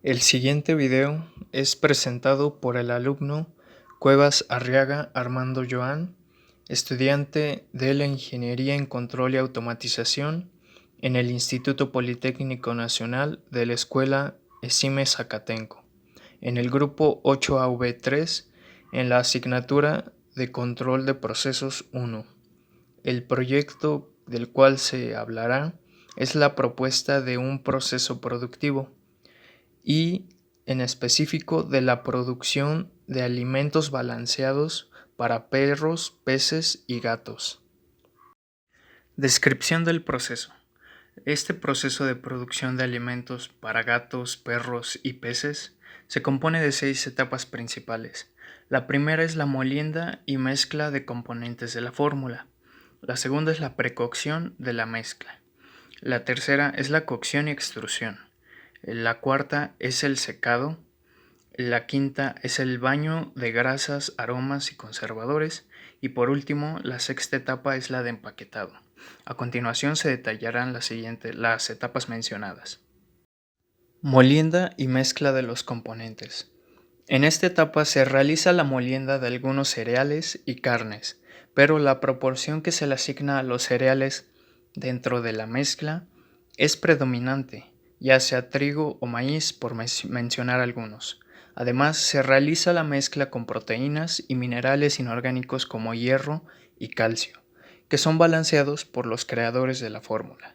El siguiente video es presentado por el alumno Cuevas Arriaga Armando Joan, estudiante de la Ingeniería en Control y Automatización en el Instituto Politécnico Nacional de la Escuela ESIME Zacatenco, en el grupo 8AV3, en la asignatura de Control de Procesos 1. El proyecto del cual se hablará es la propuesta de un proceso productivo y en específico de la producción de alimentos balanceados para perros, peces y gatos. Descripción del proceso. Este proceso de producción de alimentos para gatos, perros y peces se compone de 6 etapas principales. La primera es la molienda y mezcla de componentes de la fórmula. La segunda es la precocción de la mezcla. La tercera es la cocción y extrusión. La cuarta es el secado. La quinta es el baño de grasas, aromas y conservadores. Y por último, la sexta etapa es la de empaquetado. A continuación se detallarán las etapas mencionadas. Molienda y mezcla de los componentes. En esta etapa se realiza la molienda de algunos cereales y carnes, pero la proporción que se le asigna a los cereales dentro de la mezcla es predominante, ya sea trigo o maíz por mencionar algunos. Además, se realiza la mezcla con proteínas y minerales inorgánicos como hierro y calcio, que son balanceados por los creadores de la fórmula.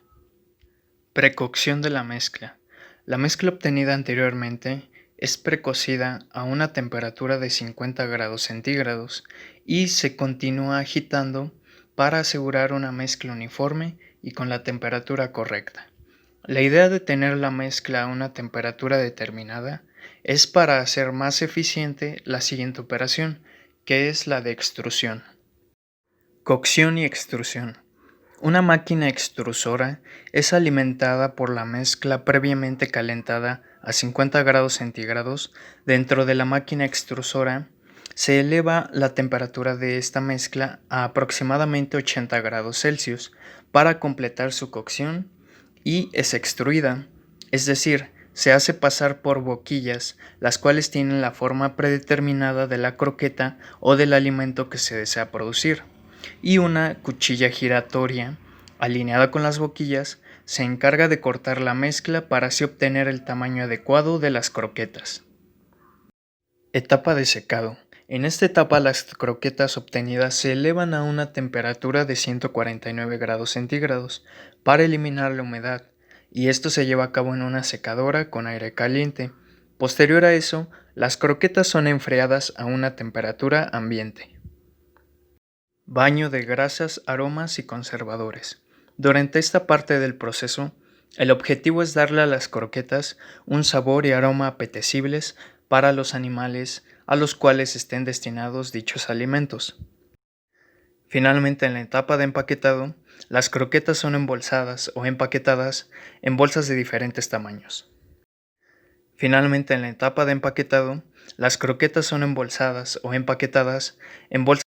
Precocción de la mezcla. La mezcla obtenida anteriormente es precocida a una temperatura de 50 grados centígrados y se continúa agitando para asegurar una mezcla uniforme y con la temperatura correcta. La idea de tener la mezcla a una temperatura determinada es para hacer más eficiente la siguiente operación, que es la de extrusión. Cocción y extrusión. Una máquina extrusora es alimentada por la mezcla previamente calentada a 50 grados centígrados. Dentro de la máquina extrusora se eleva la temperatura de esta mezcla a aproximadamente 80 grados Celsius para completar su cocción y es extruida, es decir, se hace pasar por boquillas, las cuales tienen la forma predeterminada de la croqueta o del alimento que se desea producir, y una cuchilla giratoria, alineada con las boquillas, se encarga de cortar la mezcla para así obtener el tamaño adecuado de las croquetas. Etapa de secado. En esta etapa las croquetas obtenidas se elevan a una temperatura de 149 grados centígrados para eliminar la humedad, y esto se lleva a cabo en una secadora con aire caliente. Posterior a eso, las croquetas son enfriadas a una temperatura ambiente. Baño de grasas, aromas y conservadores. Durante esta parte del proceso, el objetivo es darle a las croquetas un sabor y aroma apetecibles para los animales a los cuales estén destinados dichos alimentos. Finalmente, en la etapa de empaquetado, las croquetas son embolsadas o empaquetadas en bolsas de diferentes tamaños. Finalmente, en la etapa de empaquetado, las croquetas son embolsadas o empaquetadas en bolsas.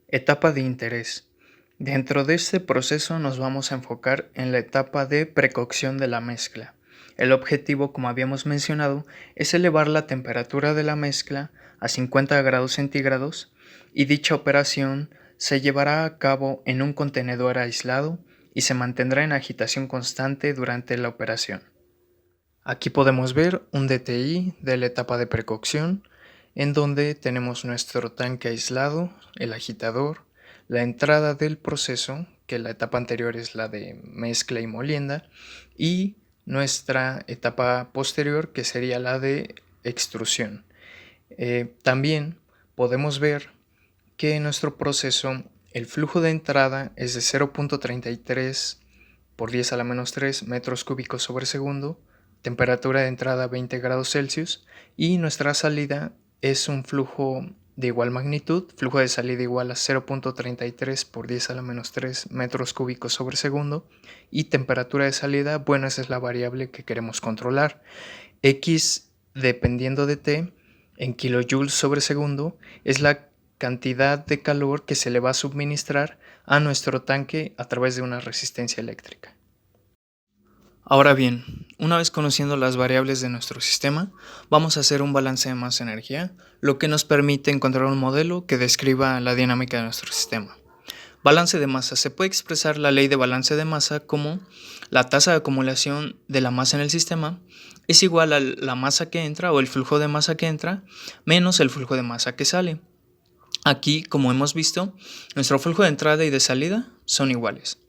Etapa de interés. Dentro de este proceso nos vamos a enfocar en la etapa de precocción de la mezcla. El objetivo, como habíamos mencionado, es elevar la temperatura de la mezcla a 50 grados centígrados y dicha operación se llevará a cabo en un contenedor aislado y se mantendrá en agitación constante durante la operación. Aquí podemos ver un DTI de la etapa de precocción, en donde tenemos nuestro tanque aislado, el agitador, la entrada del proceso, que la etapa anterior es la de mezcla y molienda, y nuestra etapa posterior, que sería la de extrusión. También podemos ver que en nuestro proceso el flujo de entrada es de 0.33 por 10 a la menos 3 metros cúbicos sobre segundo, temperatura de entrada 20 grados Celsius, y nuestra salida es un flujo de igual magnitud, flujo de salida igual a 0.33 por 10 a la menos 3 metros cúbicos sobre segundo, y temperatura de salida, bueno, esa es la variable que queremos controlar. X, dependiendo de T, en kilojoules sobre segundo, es la cantidad de calor que se le va a suministrar a nuestro tanque a través de una resistencia eléctrica. Ahora bien, una vez conociendo las variables de nuestro sistema, vamos a hacer un balance de masa-energía, lo que nos permite encontrar un modelo que describa la dinámica de nuestro sistema. Balance de masa. Se puede expresar la ley de balance de masa como la tasa de acumulación de la masa en el sistema es igual a la masa que entra o el flujo de masa que entra menos el flujo de masa que sale. Aquí, como hemos visto, nuestro flujo de entrada y de salida son iguales.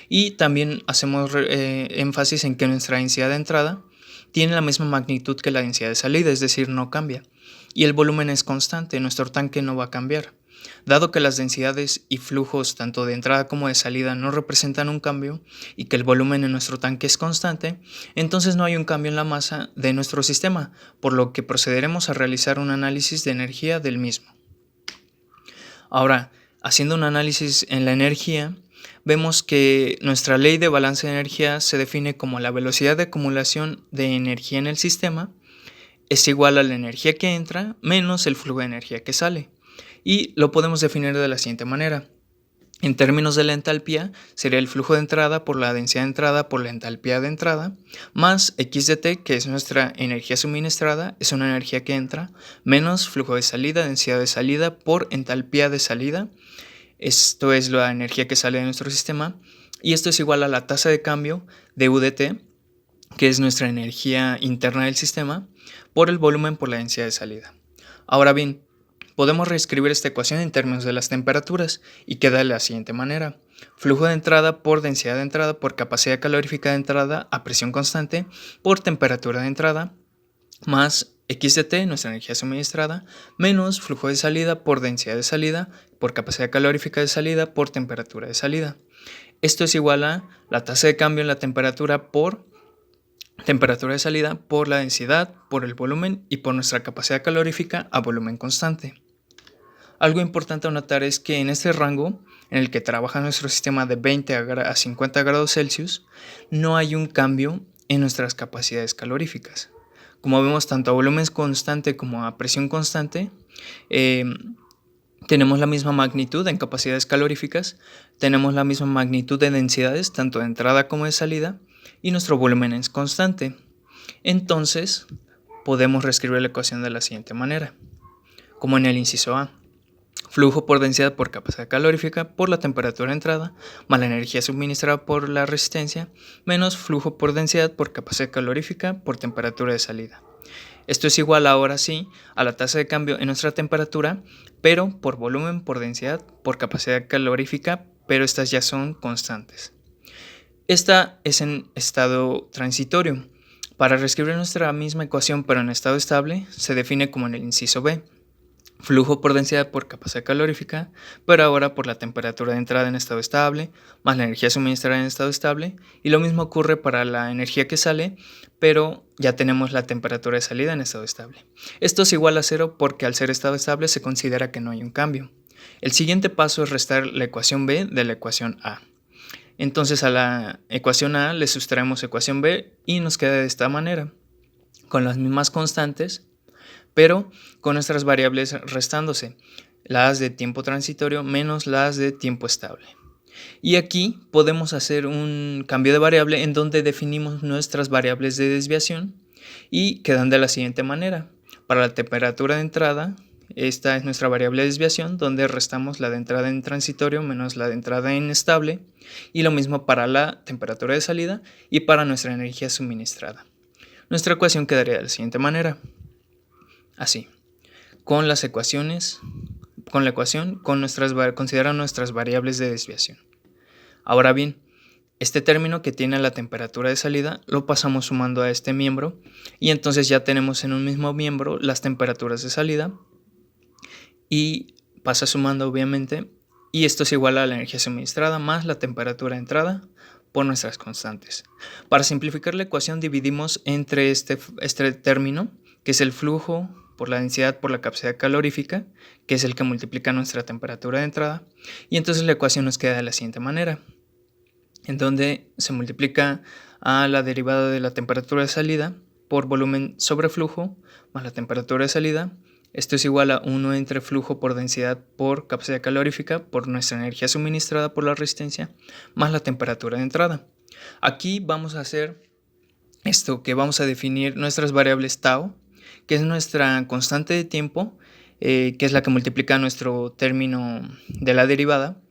Y también hacemos énfasis en que nuestra densidad de entrada tiene la misma magnitud que la densidad de salida, es decir, no cambia. Y el volumen es constante, nuestro tanque no va a cambiar. Dado que las densidades y flujos tanto de entrada como de salida no representan un cambio y que el volumen en nuestro tanque es constante, entonces no hay un cambio en la masa de nuestro sistema, por lo que procederemos a realizar un análisis de energía del mismo. Ahora, haciendo un análisis en la energía, vemos que nuestra ley de balance de energía se define como la velocidad de acumulación de energía en el sistema es igual a la energía que entra menos el flujo de energía que sale. Y lo podemos definir de la siguiente manera. En términos de la entalpía, sería el flujo de entrada por la densidad de entrada por la entalpía de entrada, más X de T, que es nuestra energía suministrada, es una energía que entra, menos flujo de salida, densidad de salida por entalpía de salida. Esto es la energía que sale de nuestro sistema, y esto es igual a la tasa de cambio de U de T, que es nuestra energía interna del sistema, por el volumen por la densidad de salida. Ahora bien, podemos reescribir esta ecuación en términos de las temperaturas y queda de la siguiente manera. Flujo de entrada por densidad de entrada por capacidad calorífica de entrada a presión constante por temperatura de entrada más X de T, nuestra energía suministrada, menos flujo de salida por densidad de salida por capacidad calorífica de salida por temperatura de salida. Esto es igual a la tasa de cambio en la temperatura por temperatura de salida por la densidad, por el volumen y por nuestra capacidad calorífica a volumen constante. Algo importante a notar es que en este rango en el que trabaja nuestro sistema de 20 a 50 grados Celsius, no hay un cambio en nuestras capacidades caloríficas. Como vemos, tanto a volumen constante como a presión constante, tenemos la misma magnitud en capacidades caloríficas, tenemos la misma magnitud de densidades, tanto de entrada como de salida, y nuestro volumen es constante. Entonces, podemos reescribir la ecuación de la siguiente manera, como en el inciso A. Flujo por densidad por capacidad calorífica por la temperatura de entrada, más la energía suministrada por la resistencia, menos flujo por densidad por capacidad calorífica por temperatura de salida. Esto es igual ahora sí a la tasa de cambio en nuestra temperatura, pero por volumen, por densidad, por capacidad calorífica, pero estas ya son constantes. Esta es en estado transitorio. Para reescribir nuestra misma ecuación pero en estado estable, se define como en el inciso B. Flujo por densidad por capacidad calorífica, pero ahora por la temperatura de entrada en estado estable, más la energía suministrada en estado estable, y lo mismo ocurre para la energía que sale, pero ya tenemos la temperatura de salida en estado estable. Esto es igual a 0 porque al ser estado estable se considera que no hay un cambio. El siguiente paso es restar la ecuación B de la ecuación A. Entonces a la ecuación A le sustraemos ecuación B y nos queda de esta manera, con las mismas constantes, pero con nuestras variables restándose, las de tiempo transitorio menos las de tiempo estable. Y aquí podemos hacer un cambio de variable en donde definimos nuestras variables de desviación y quedan de la siguiente manera. Para la temperatura de entrada, esta es nuestra variable de desviación, donde restamos la de entrada en transitorio menos la de entrada en estable, y lo mismo para la temperatura de salida y para nuestra energía suministrada. Nuestra ecuación quedaría de la siguiente manera. Así, con la ecuación, considera nuestras variables de desviación. Ahora bien, este término que tiene la temperatura de salida lo pasamos sumando a este miembro y entonces ya tenemos en un mismo miembro las temperaturas de salida y pasa sumando obviamente y esto es igual a la energía suministrada más la temperatura de entrada por nuestras constantes. Para simplificar la ecuación dividimos entre este término que es el flujo por la densidad por la capacidad calorífica, que es el que multiplica nuestra temperatura de entrada, y entonces la ecuación nos queda de la siguiente manera, en donde se multiplica a la derivada de la temperatura de salida por volumen sobre flujo más la temperatura de salida. Esto es igual a 1 entre flujo por densidad por capacidad calorífica por nuestra energía suministrada por la resistencia más la temperatura de entrada. Aquí vamos a hacer Esto que vamos a definir nuestras variables tau, que es nuestra constante de tiempo, que es la que multiplica nuestro término de la derivada,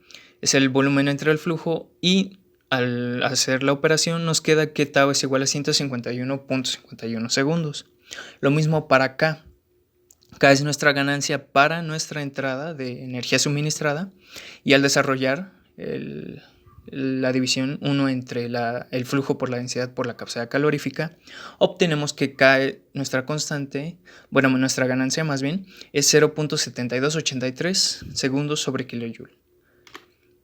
es el volumen entre el flujo, y al hacer la operación nos queda que tau es igual a 151.51 segundos. Lo mismo para K. K es nuestra ganancia para nuestra entrada de energía suministrada, y al desarrollar la división 1 entre el flujo por la densidad por la capacidad calorífica, obtenemos que K, nuestra constante, bueno, nuestra ganancia más bien, es 0.7283 segundos sobre kilojoule.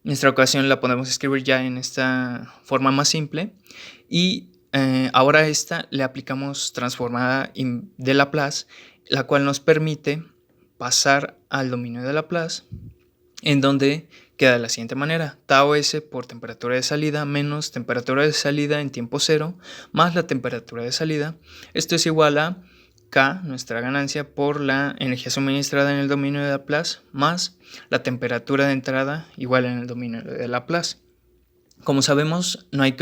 Nuestra ecuación la podemos escribir ya en esta forma más simple, y ahora a esta le aplicamos transformada de Laplace, la cual nos permite pasar al dominio de Laplace, en donde queda de la siguiente manera: tau s por temperatura de salida menos temperatura de salida en tiempo cero más la temperatura de salida. Esto es igual a K, nuestra ganancia, por la energía suministrada en el dominio de Laplace más la temperatura de entrada igual en el dominio de Laplace. Como sabemos, no hay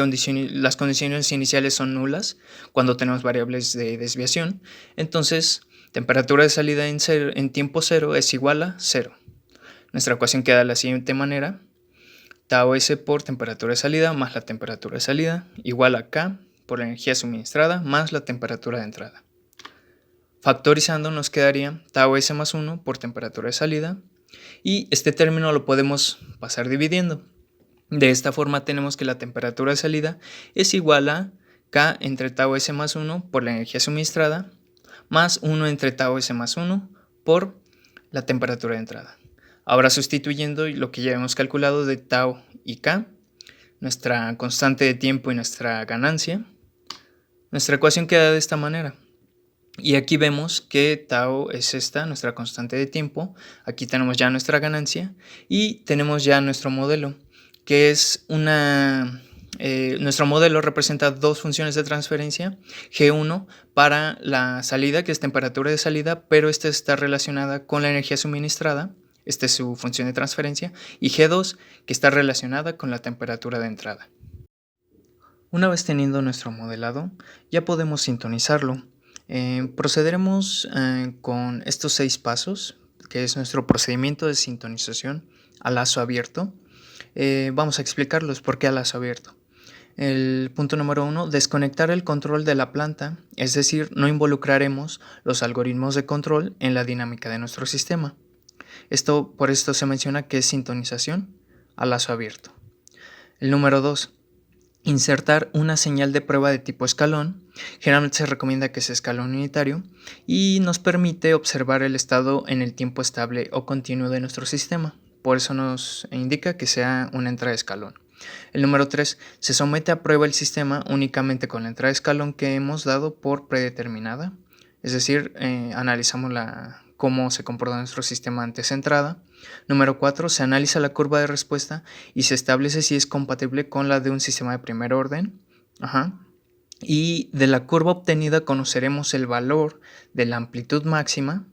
las condiciones iniciales son nulas cuando tenemos variables de desviación, entonces temperatura de salida en tiempo cero es igual a 0. Nuestra ecuación queda de la siguiente manera: tau s por temperatura de salida más la temperatura de salida igual a K por la energía suministrada más la temperatura de entrada. Factorizando nos quedaría tau s más 1 por temperatura de salida, y este término lo podemos pasar dividiendo. De esta forma tenemos que la temperatura de salida es igual a K entre tau s más 1 por la energía suministrada más 1 entre tau s más 1 por la temperatura de entrada. Ahora, sustituyendo lo que ya hemos calculado de tau y K, nuestra constante de tiempo y nuestra ganancia, nuestra ecuación queda de esta manera. Y aquí vemos que tau es esta, nuestra constante de tiempo. Aquí tenemos ya nuestra ganancia y tenemos ya nuestro modelo, que es nuestro modelo representa dos funciones de transferencia: G1 para la salida, que es temperatura de salida, pero esta está relacionada con la energía suministrada. Esta es su función de transferencia. Y G2, que está relacionada con la temperatura de entrada. Una vez teniendo nuestro modelado, ya podemos sintonizarlo. Procederemos con estos 6 pasos, que es nuestro procedimiento de sintonización a lazo abierto. Vamos a explicarlos por qué a lazo abierto. El punto número 1, desconectar el control de la planta, es decir, no involucraremos los algoritmos de control en la dinámica de nuestro sistema. Por esto se menciona que es sintonización a lazo abierto. El número 2, insertar una señal de prueba de tipo escalón. Generalmente se recomienda que sea escalón unitario y nos permite observar el estado en el tiempo estable o continuo de nuestro sistema. Por eso nos indica que sea una entrada de escalón. El número 3, se somete a prueba el sistema únicamente con la entrada de escalón que hemos dado por predeterminada. Es decir, analizamos cómo se comporta nuestro sistema ante esa entrada. Número 4, se analiza la curva de respuesta y se establece si es compatible con la de un sistema de primer orden. Y de la curva obtenida conoceremos el valor de la amplitud máxima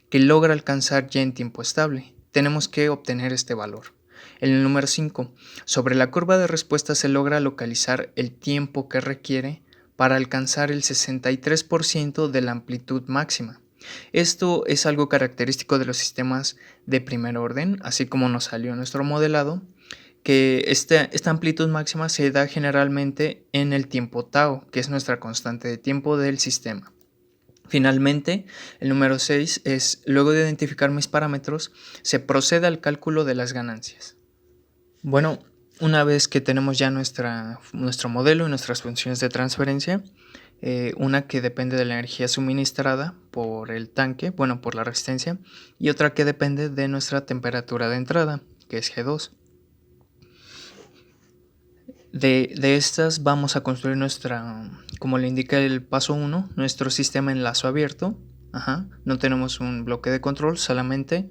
que logra alcanzar ya en tiempo estable. Tenemos que obtener este valor. El número 5, sobre la curva de respuesta se logra localizar el tiempo que requiere para alcanzar el 63% de la amplitud máxima. Esto es algo característico de los sistemas de primer orden, así como nos salió nuestro modelado, que esta amplitud máxima se da generalmente en el tiempo tau, que es nuestra constante de tiempo del sistema. Finalmente, el número 6 es, luego de identificar mis parámetros, se procede al cálculo de las ganancias. Bueno, una vez que tenemos ya nuestro modelo y nuestras funciones de transferencia, una que depende de la energía suministrada por el tanque, por la resistencia, y otra que depende de nuestra temperatura de entrada, que es G2. De estas vamos a construir como le indica el paso 1, nuestro sistema en lazo abierto. No tenemos un bloque de control, solamente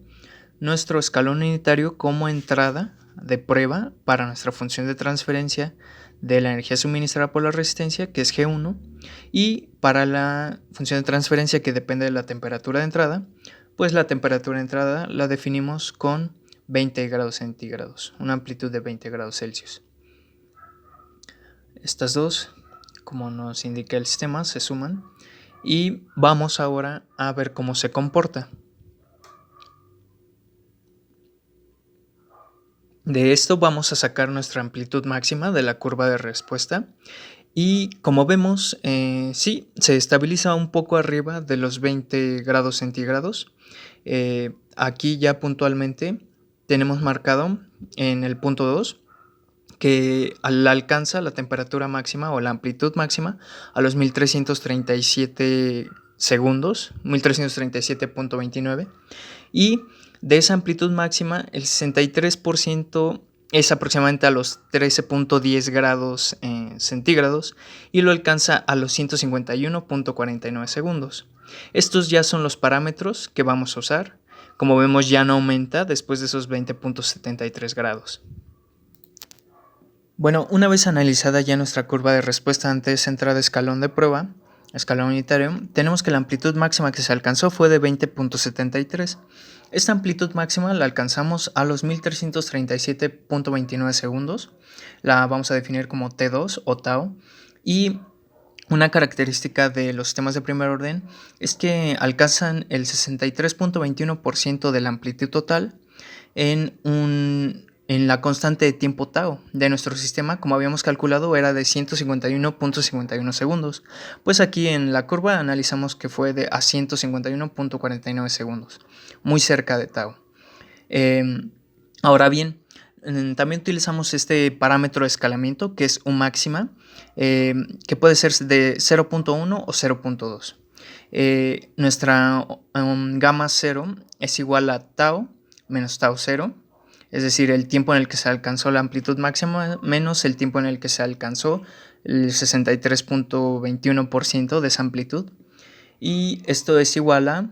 nuestro escalón unitario como entrada de prueba para nuestra función de transferencia de la energía suministrada por la resistencia, que es G1, y para la función de transferencia que depende de la temperatura de entrada, pues la temperatura de entrada la definimos con 20 grados centígrados, una amplitud de 20 grados Celsius. Estas dos como nos indica el sistema, se suman. Y vamos ahora a ver cómo se comporta. De esto vamos a sacar nuestra amplitud máxima de la curva de respuesta. Y como vemos, sí, se estabiliza un poco arriba de los 20 grados centígrados. Aquí ya puntualmente tenemos marcado en el punto 2 que alcanza la temperatura máxima o la amplitud máxima a los 1337 segundos, 1337.29, y de esa amplitud máxima el 63% es aproximadamente a los 13.10 grados centígrados y lo alcanza a los 151.49 segundos. Estos ya son los parámetros que vamos a usar. Como vemos, ya no aumenta después de esos 20.73 grados. Bueno, una vez analizada ya nuestra curva de respuesta ante esa entrada de escalón de prueba, escalón unitario, tenemos que la amplitud máxima que se alcanzó fue de 20.73. Esta amplitud máxima la alcanzamos a los 1337.29 segundos. La vamos a definir como T2 o tau. Y una característica de los sistemas de primer orden es que alcanzan el 63.21% de la amplitud total en la constante de tiempo tau de nuestro sistema. Como habíamos calculado, era de 151.51 segundos. Pues aquí en la curva analizamos que fue a 151.49 segundos, muy cerca de tau. Ahora bien, también utilizamos este parámetro de escalamiento que es U máxima, que puede ser de 0.1 o 0.2. Nuestra gamma 0 es igual a tau menos tau 0, es decir, el tiempo en el que se alcanzó la amplitud máxima menos el tiempo en el que se alcanzó el 63.21% de esa amplitud. Y esto es igual a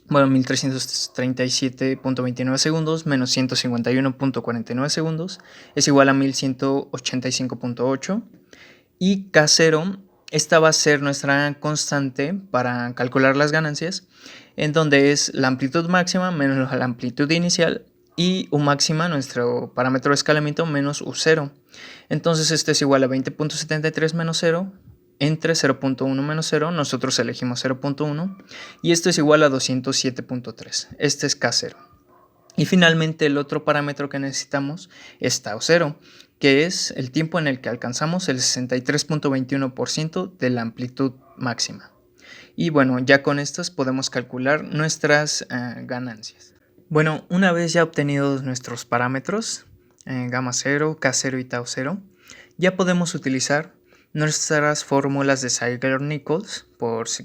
1337.29 segundos menos 151.49 segundos es igual a 1185.8. Y K0, esta va a ser nuestra constante para calcular las ganancias, en donde es la amplitud máxima menos la amplitud inicial y U máxima, nuestro parámetro de escalamiento, menos U0. Entonces esto es igual a 20.73 menos 0 entre 0.1 menos 0, nosotros elegimos 0.1 y esto es igual a 207.3. Este es K0. Y finalmente el otro parámetro que necesitamos es tau 0, que es el tiempo en el que alcanzamos el 63.21% de la amplitud máxima. Y bueno, ya con estas podemos calcular nuestras ganancias. Bueno, una vez ya obtenidos nuestros parámetros, gamma 0, K0 y tau 0, ya podemos utilizar nuestras fórmulas de Ziegler-Nichols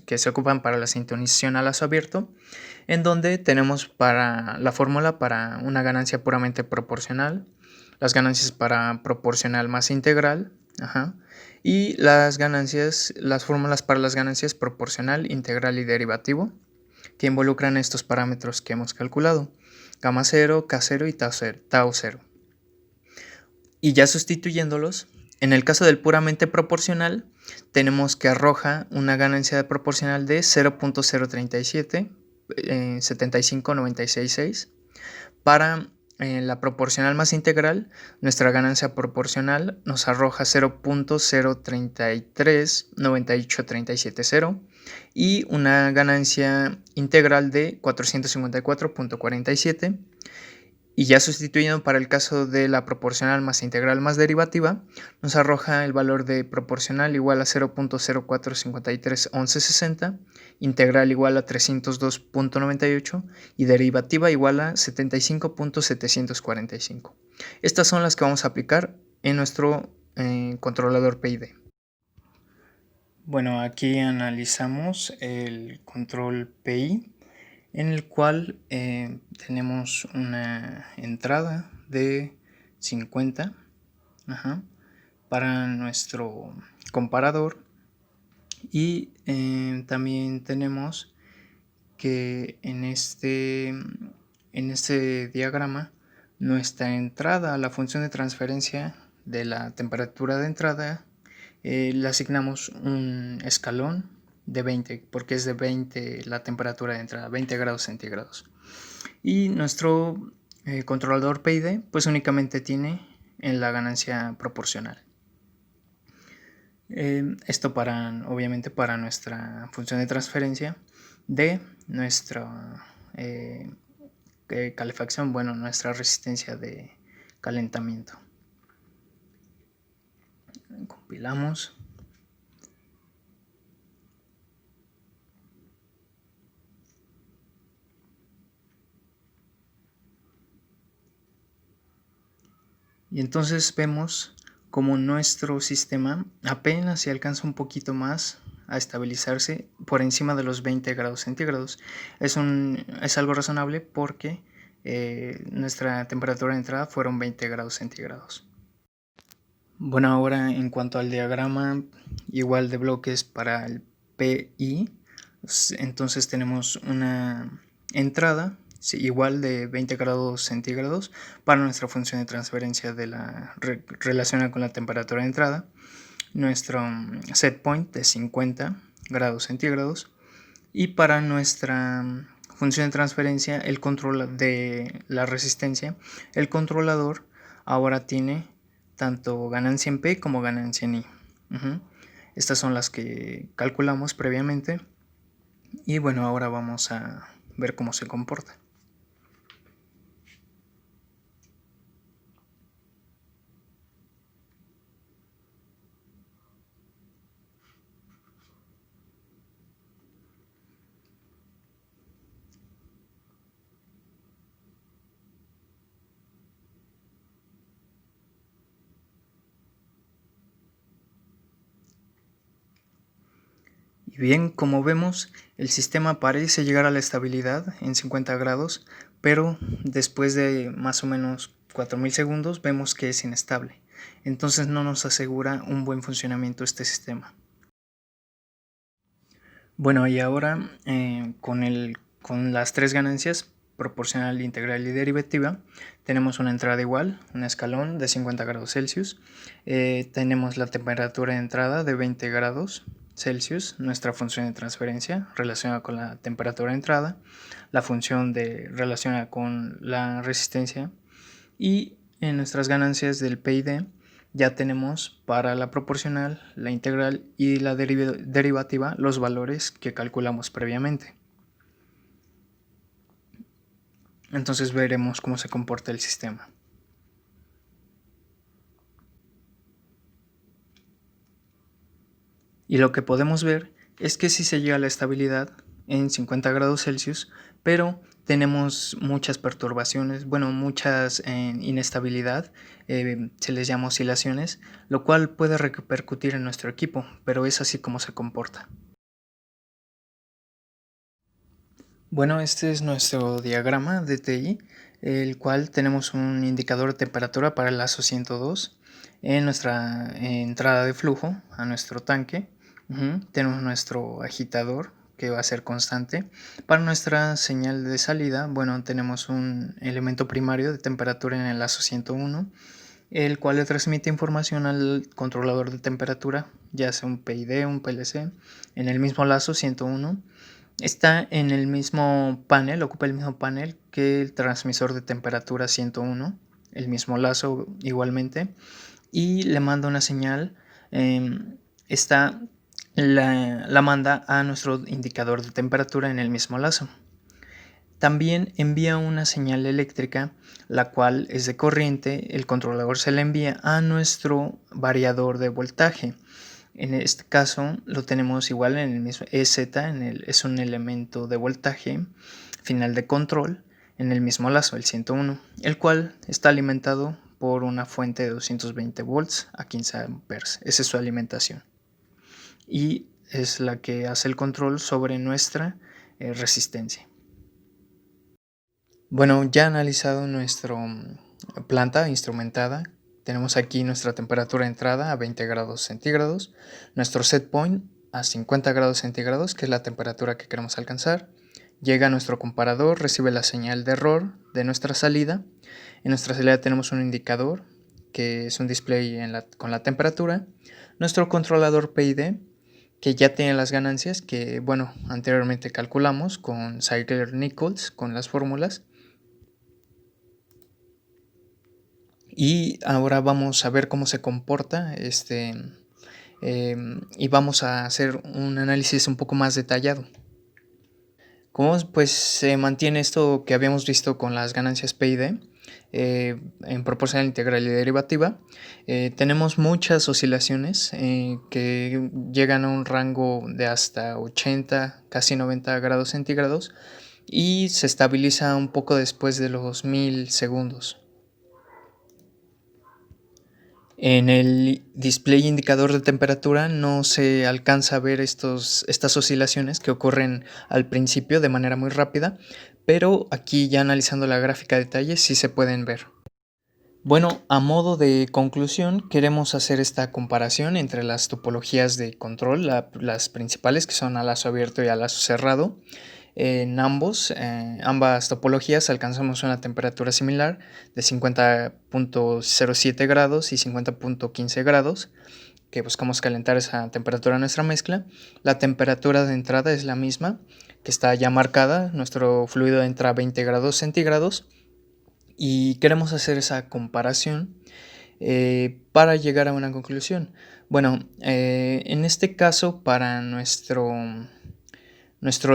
que se ocupan para la sintonización a lazo abierto, en donde tenemos para la fórmula para una ganancia puramente proporcional, las ganancias para proporcional más integral, y las fórmulas para las ganancias proporcional, integral y derivativo, que involucran estos parámetros que hemos calculado, gamma 0, K0 y tau 0. Y ya sustituyéndolos, en el caso del puramente proporcional, tenemos que arroja una ganancia proporcional de 0.037 75.966. Para la proporcional más integral, nuestra ganancia proporcional nos arroja 0.033 98.370 y una ganancia integral de 454.47. Y ya sustituyendo para el caso de la proporcional más integral más derivativa, nos arroja el valor de proporcional igual a 0.04531160, integral igual a 302.98 y derivativa igual a 75.745. Estas son las que vamos a aplicar en nuestro controlador PID. Bueno, aquí analizamos el control PI, en el cual tenemos una entrada de 50 para nuestro comparador, y también tenemos que en este diagrama nuestra entrada a la función de transferencia de la temperatura de entrada le asignamos un escalón de 20, porque es de 20 la temperatura de entrada, 20 grados centígrados. Y nuestro controlador PID pues únicamente tiene en la ganancia proporcional. Esto obviamente para nuestra función de transferencia de nuestra calefacción, bueno, nuestra resistencia de calentamiento. Compilamos. Y entonces vemos como nuestro sistema apenas se alcanza un poquito más a estabilizarse por encima de los 20 grados centígrados. Es algo razonable porque nuestra temperatura de entrada fueron 20 grados centígrados. Bueno, ahora en cuanto al diagrama igual de bloques para el PI, entonces tenemos una entrada igual de 20 grados centígrados para nuestra función de transferencia de relacionada con la temperatura de entrada, nuestro set point de 50 grados centígrados, y para nuestra función de transferencia, el control de la resistencia, el controlador ahora tiene tanto ganancia en P como ganancia en I. Estas son las que calculamos previamente y bueno, ahora vamos a ver cómo se comporta. Y bien, como vemos, el sistema parece llegar a la estabilidad en 50 grados, pero después de más o menos 4000 segundos vemos que es inestable. Entonces no nos asegura un buen funcionamiento este sistema. Bueno, y ahora con las tres ganancias, proporcional, integral y derivativa, tenemos una entrada igual, un escalón de 50 grados Celsius. Tenemos la temperatura de entrada de 20 grados Celsius, nuestra función de transferencia relacionada con la temperatura de entrada, la función relacionada con la resistencia, y en nuestras ganancias del PID ya tenemos para la proporcional, la integral y la derivativa los valores que calculamos previamente. Entonces veremos cómo se comporta el sistema. Y lo que podemos ver es que sí se llega a la estabilidad en 50 grados Celsius, pero tenemos muchas perturbaciones, bueno, muchas inestabilidad, se les llama oscilaciones, lo cual puede repercutir en nuestro equipo, pero es así como se comporta. Bueno, este es nuestro diagrama de TI, el cual tenemos un indicador de temperatura para el ASO 102 en nuestra entrada de flujo a nuestro tanque. Tenemos nuestro agitador que va a ser constante. Para nuestra señal de salida, bueno, tenemos un elemento primario de temperatura en el ASO 101, el cual le transmite información al controlador de temperatura, ya sea un PID o un PLC, en el mismo lazo 101. Está en el mismo panel, ocupa el mismo panel que el transmisor de temperatura 101, el mismo lazo igualmente, y le manda una señal. La manda a nuestro indicador de temperatura en el mismo lazo. También envía una señal eléctrica, la cual es de corriente. El controlador se la envía a nuestro variador de voltaje. En este caso lo tenemos igual en el mismo EZ, es un elemento de voltaje final de control en el mismo lazo, el 101, el cual está alimentado por una fuente de 220 volts a 15 amperes. Esa es su alimentación. Y es la que hace el control sobre nuestra resistencia. Bueno, ya analizado nuestra planta instrumentada, tenemos aquí nuestra temperatura de entrada a 20 grados centígrados, nuestro set point a 50 grados centígrados, que es la temperatura que queremos alcanzar. Llega a nuestro comparador, recibe la señal de error de nuestra salida. En nuestra salida tenemos un indicador, que es un display con la temperatura. Nuestro controlador PID, que ya tiene las ganancias que, bueno, anteriormente calculamos con Ziegler-Nichols, con las fórmulas. Y ahora vamos a ver cómo se comporta y vamos a hacer un análisis un poco más detallado. ¿Cómo pues se mantiene esto que habíamos visto con las ganancias P y D? En proporcional integral y derivativa, tenemos muchas oscilaciones que llegan a un rango de hasta 80, casi 90 grados centígrados y se estabiliza un poco después de los 1000 segundos. En el display indicador de temperatura no se alcanza a ver estas oscilaciones que ocurren al principio de manera muy rápida, pero aquí ya analizando la gráfica a detalle sí se pueden ver. Bueno, a modo de conclusión, queremos hacer esta comparación entre las topologías de control, las principales que son a lazo abierto y a lazo cerrado. En ambas topologías alcanzamos una temperatura similar de 50.07 grados y 50.15 grados, que buscamos calentar esa temperatura a nuestra mezcla. La temperatura de entrada es la misma, que está ya marcada, nuestro fluido entra a 20 grados centígrados y queremos hacer esa comparación para llegar a una conclusión. Bueno, en este caso para nuestro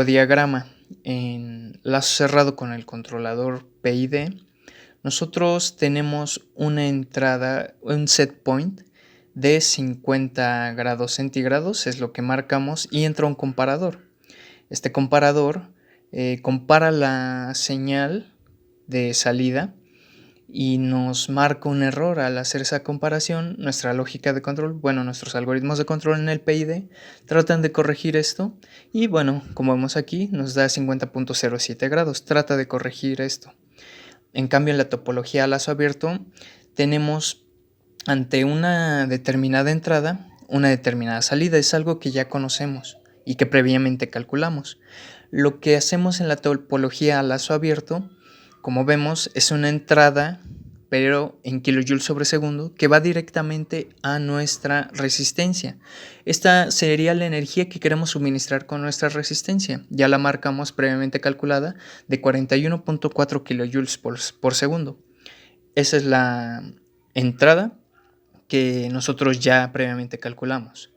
diagrama en lazo cerrado con el controlador PID, nosotros tenemos una entrada, un set point de 50 grados centígrados, es lo que marcamos, y entra un comparador. Este comparador compara la señal de salida y nos marca un error al hacer esa comparación. Nuestra lógica de control, bueno, nuestros algoritmos de control en el PID tratan de corregir esto y bueno, como vemos aquí, nos da 50.07 grados, trata de corregir esto. En cambio, en la topología a lazo abierto tenemos ante una determinada entrada, una determinada salida, es algo que ya conocemos y que previamente calculamos. Lo que hacemos en la topología a lazo abierto, como vemos, es una entrada, pero en kilojoules sobre segundo, que va directamente a nuestra resistencia. Esta sería la energía que queremos suministrar con nuestra resistencia. Ya la marcamos previamente calculada de 41.4 kilojoules por segundo. Esa es la entrada que nosotros ya previamente calculamos.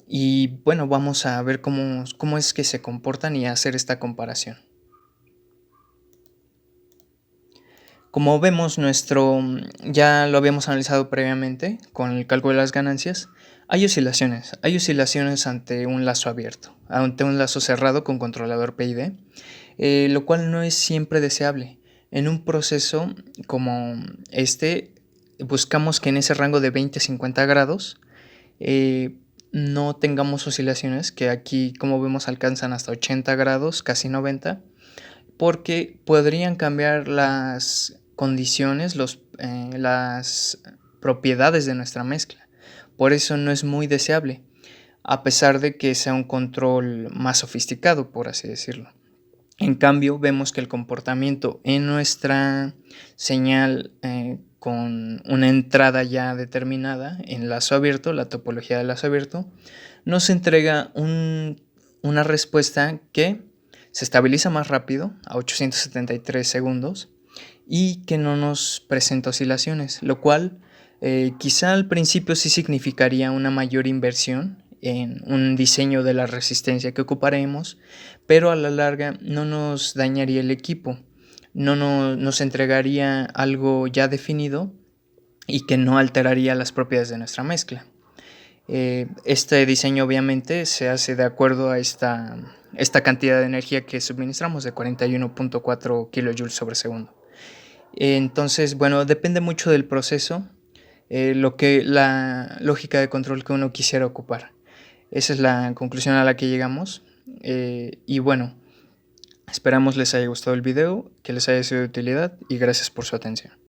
Y bueno, vamos a ver cómo es que se comportan y hacer esta comparación. Como vemos, ya lo habíamos analizado previamente con el cálculo de las ganancias. Hay oscilaciones ante un lazo abierto, ante un lazo cerrado con controlador PID, lo cual no es siempre deseable. En un proceso como este, buscamos que en ese rango de 20 a 50 grados no tengamos oscilaciones, que aquí, como vemos, alcanzan hasta 80 grados, casi 90, porque podrían cambiar las condiciones, las propiedades de nuestra mezcla. Por eso no es muy deseable, a pesar de que sea un control más sofisticado, por así decirlo. En cambio, vemos que el comportamiento en nuestra señal con una entrada ya determinada en lazo abierto, la topología de lazo abierto, nos entrega una respuesta que se estabiliza más rápido, a 873 segundos, y que no nos presenta oscilaciones, lo cual quizá al principio sí significaría una mayor inversión en un diseño de la resistencia que ocuparemos, pero a la larga no nos dañaría el equipo, nos entregaría algo ya definido y que no alteraría las propiedades de nuestra mezcla. Este diseño obviamente se hace de acuerdo a esta cantidad de energía que suministramos de 41.4 kilojoules sobre segundo. Entonces, bueno, depende mucho del proceso, la lógica de control que uno quisiera ocupar. Esa es la conclusión a la que llegamos. Y bueno, esperamos les haya gustado el video, que les haya sido de utilidad y gracias por su atención.